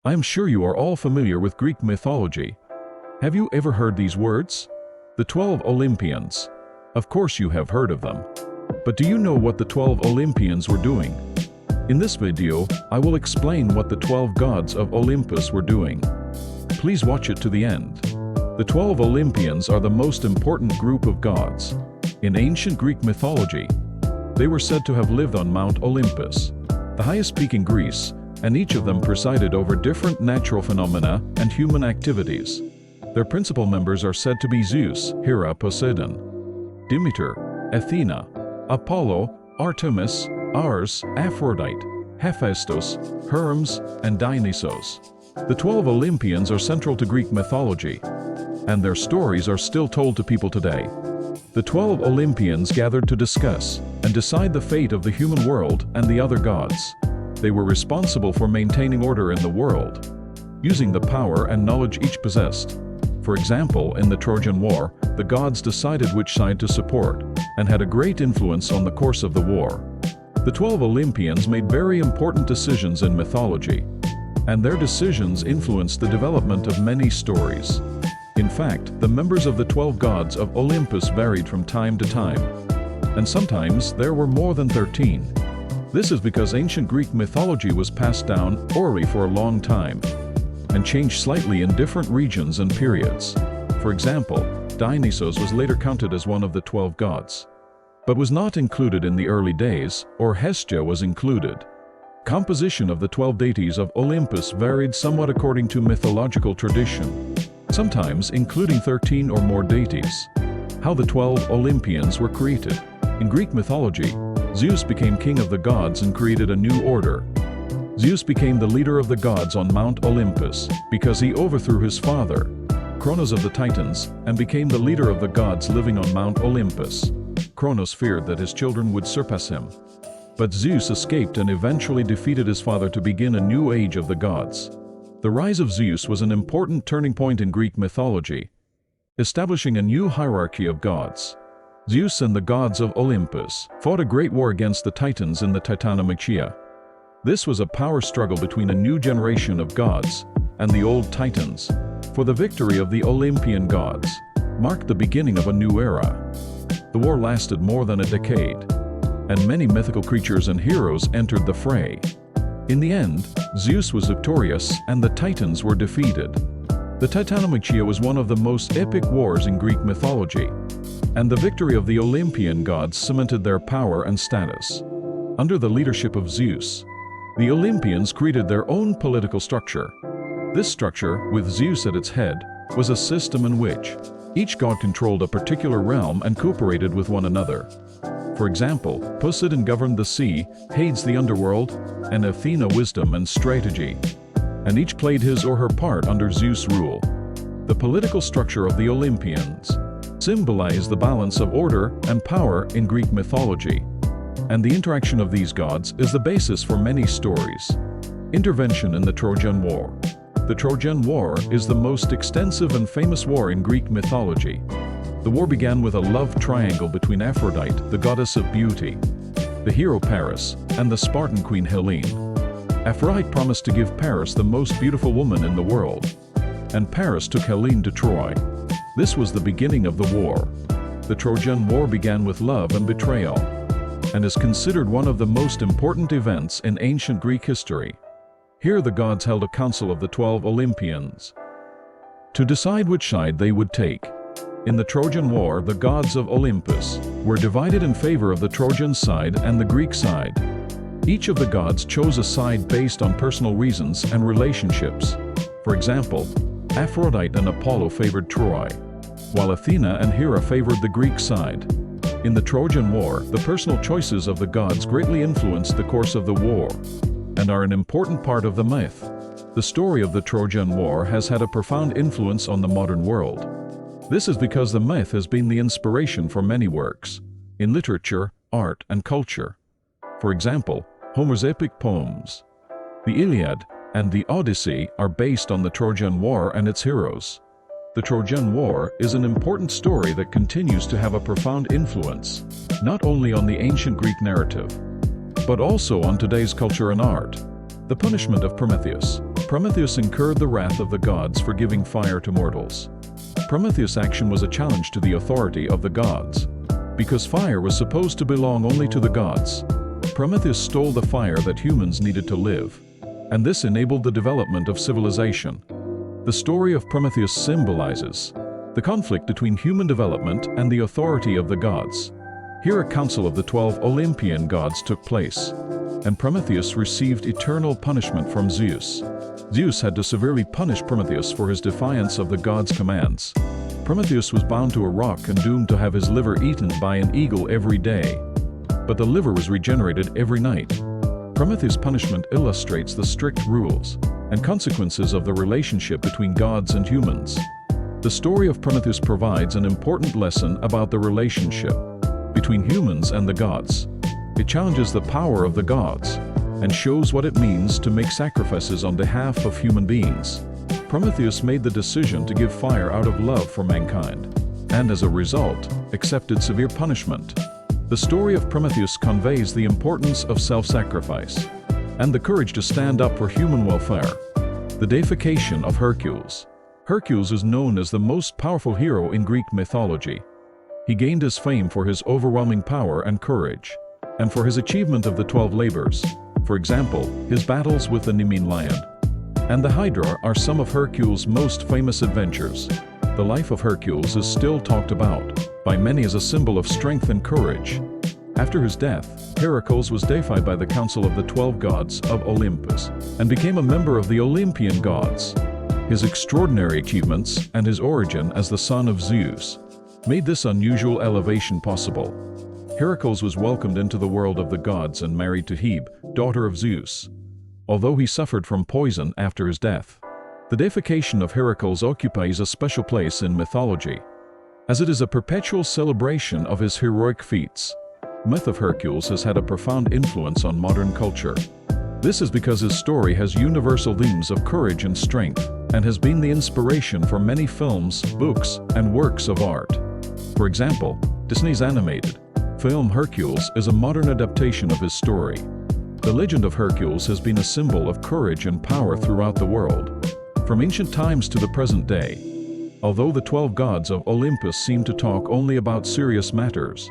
I am sure you are all familiar with Greek mythology. Have you ever heard these words? The 12 Olympians. Of course you have heard of them. But do you know what the 12 Olympians were doing? In this video, I will explain what the 12 gods of Olympus were doing. Please watch it to the end. The 12 Olympians are the most important group of gods. In ancient Greek mythology, they were said to have lived on Mount Olympus, the highest peak in Greece, and each of them presided over different natural phenomena and human activities. Their principal members are said to be Zeus, Hera, Poseidon, Demeter, Athena, Apollo, Artemis, Ares, Aphrodite, Hephaestus, Hermes, and Dionysos. The 12 Olympians are central to Greek mythology, and their stories are still told to people today. The 12 Olympians gathered to discuss and decide the fate of the human world and the other gods. They were responsible for maintaining order in the world, using the power and knowledge each possessed. For example, in the Trojan War, the gods decided which side to support and had a great influence on the course of the war. The 12 Olympians made very important decisions in mythology, and their decisions influenced the development of many stories. In fact, the members of the 12 gods of Olympus varied from time to time, and sometimes there were more than 13. This is because ancient Greek mythology was passed down orally for a long time and changed slightly in different regions and periods. For example, Dionysos was later counted as one of the 12 gods, but was not included in the early days, or Hestia was included. Composition of the 12 deities of Olympus varied somewhat according to mythological tradition, sometimes including 13 or more deities. How the 12 Olympians were created. In Greek mythology, Zeus became king of the gods and created a new order. Zeus became the leader of the gods on Mount Olympus because he overthrew his father, Cronos of the Titans, and became the leader of the gods living on Mount Olympus. Cronos feared that his children would surpass him, but Zeus escaped and eventually defeated his father to begin a new age of the gods. The rise of Zeus was an important turning point in Greek mythology, establishing a new hierarchy of gods. Zeus and the gods of Olympus fought a great war against the Titans in the Titanomachia. This was a power struggle between a new generation of gods and the old Titans, for the victory of the Olympian gods marked the beginning of a new era. The war lasted more than a decade, and many mythical creatures and heroes entered the fray. In the end, Zeus was victorious and the Titans were defeated. The Titanomachia was one of the most epic wars in Greek mythology, and the victory of the Olympian gods cemented their power and status. Under the leadership of Zeus, the Olympians created their own political structure. This structure, with Zeus at its head, was a system in which each god controlled a particular realm and cooperated with one another. For example, Poseidon governed the sea, Hades the underworld, and Athena wisdom and strategy, and each played his or her part under Zeus' rule. The political structure of the Olympians symbolized the balance of order and power in Greek mythology, and the interaction of these gods is the basis for many stories. Intervention in the Trojan War. The Trojan War is the most extensive and famous war in Greek mythology. The war began with a love triangle between Aphrodite, the goddess of beauty, the hero Paris, and the Spartan queen Helene. Aphrodite promised to give Paris the most beautiful woman in the world, and Paris took Helene to Troy. This was the beginning of the war. The Trojan War began with love and betrayal, and is considered one of the most important events in ancient Greek history. Here the gods held a council of the 12 Olympians to decide which side they would take. In the Trojan War, the gods of Olympus were divided in favor of the Trojan side and the Greek side. Each of the gods chose a side based on personal reasons and relationships. For example, Aphrodite and Apollo favored Troy, while Athena and Hera favored the Greek side. In the Trojan War, the personal choices of the gods greatly influenced the course of the war and are an important part of the myth. The story of the Trojan War has had a profound influence on the modern world. This is because the myth has been the inspiration for many works in literature, art, and culture. For example, Homer's epic poems, the Iliad and the Odyssey, are based on the Trojan War and its heroes. The Trojan War is an important story that continues to have a profound influence, not only on the ancient Greek narrative, but also on today's culture and art. The punishment of Prometheus. Prometheus incurred the wrath of the gods for giving fire to mortals. Prometheus' action was a challenge to the authority of the gods. Because fire was supposed to belong only to the gods, Prometheus stole the fire that humans needed to live, and this enabled the development of civilization. The story of Prometheus symbolizes the conflict between human development and the authority of the gods. Here a council of the 12 Olympian gods took place, and Prometheus received eternal punishment from Zeus. Zeus had to severely punish Prometheus for his defiance of the gods' commands. Prometheus was bound to a rock and doomed to have his liver eaten by an eagle every day. But the liver was regenerated every night. Prometheus' punishment illustrates the strict rules and consequences of the relationship between gods and humans. The story of Prometheus provides an important lesson about the relationship between humans and the gods. It challenges the power of the gods and shows what it means to make sacrifices on behalf of human beings. Prometheus made the decision to give fire out of love for mankind, and as a result, accepted severe punishment. The story of Prometheus conveys the importance of self-sacrifice and the courage to stand up for human welfare. The deification of Hercules. Hercules is known as the most powerful hero in Greek mythology. He gained his fame for his overwhelming power and courage, and for his achievement of the 12 labors. For example, his battles with the Nemean lion and the Hydra are some of Hercules' most famous adventures. The life of Hercules is still talked about by many as a symbol of strength and courage. After his death, Heracles was deified by the council of the 12 gods of Olympus and became a member of the Olympian gods. His extraordinary achievements and his origin as the son of Zeus made this unusual elevation possible. Heracles was welcomed into the world of the gods and married to Hebe, daughter of Zeus, although he suffered from poison after his death. The deification of Heracles occupies a special place in mythology, as it is a perpetual celebration of his heroic feats. The myth of Hercules has had a profound influence on modern culture. This is because his story has universal themes of courage and strength, and has been the inspiration for many films, books, and works of art. For example, Disney's animated film Hercules is a modern adaptation of his story. The legend of Hercules has been a symbol of courage and power throughout the world, from ancient times to the present day. Although the 12 gods of Olympus seem to talk only about serious matters,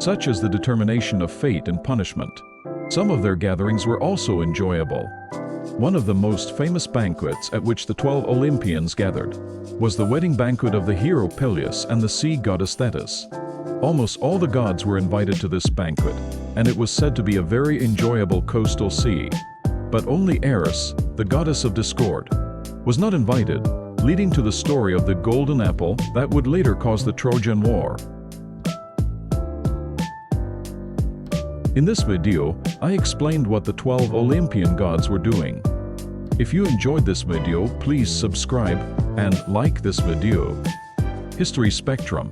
such as the determination of fate and punishment, some of their gatherings were also enjoyable. One of the most famous banquets at which the 12 Olympians gathered was the wedding banquet of the hero Peleus and the sea goddess Thetis. Almost all the gods were invited to this banquet, and it was said to be a very enjoyable coastal sea. But only Eris, the goddess of discord, was not invited, leading to the story of the golden apple that would later cause the Trojan War. In this video, I explained what the 12 Olympian gods were doing. If you enjoyed this video, please subscribe and like this video. History Spectrum.